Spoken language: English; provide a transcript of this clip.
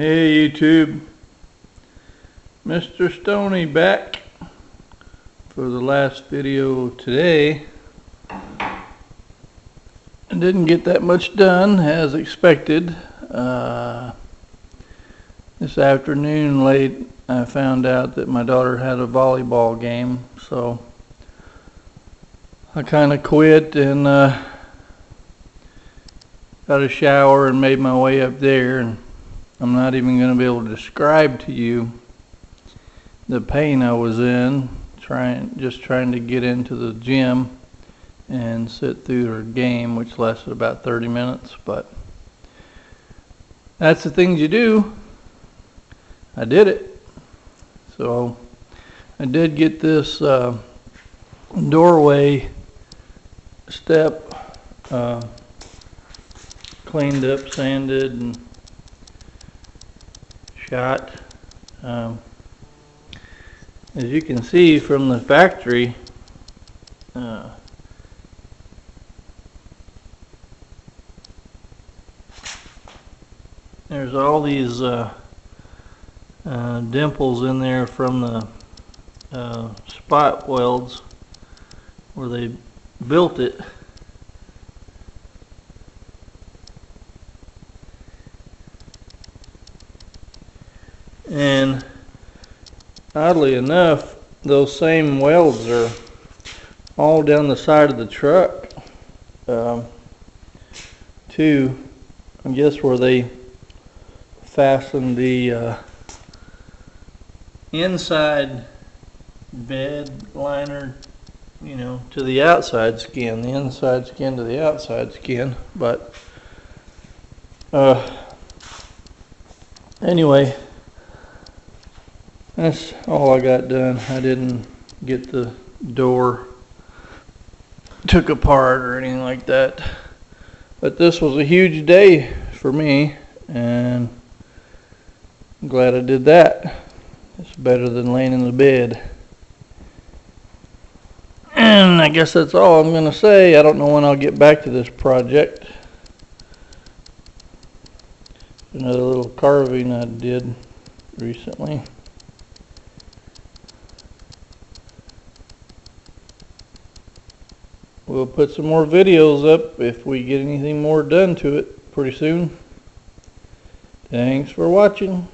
Hey YouTube, Mr. Stoney back for the last video today. I didn't get that much done as expected. This afternoon late I found out that my daughter had a volleyball game, so I kind of quit and got a shower and made my way up there, and I'm not even going to be able to describe to you the pain I was in just trying to get into the gym and sit through her game, which lasted about 30 minutes. But that's the things you do. I did it. So I did get this doorway step cleaned up, sanded, and shot. As you can see from the factory, there's all these dimples in there from the spot welds where they built it. And oddly enough, those same welds are all down the side of the truck too. I guess where they fastened the inside bed liner, to the outside skin, the inside skin to the outside skin. But anyway, that's all I got done. I didn't get the door took apart or anything like that. But this was a huge day for me, and I'm glad I did that. It's better than laying in the bed. And I guess that's all I'm going to say. I don't know when I'll get back to this project. Another little carving I did recently. We'll put some more videos up if we get anything more done to it pretty soon. Thanks for watching.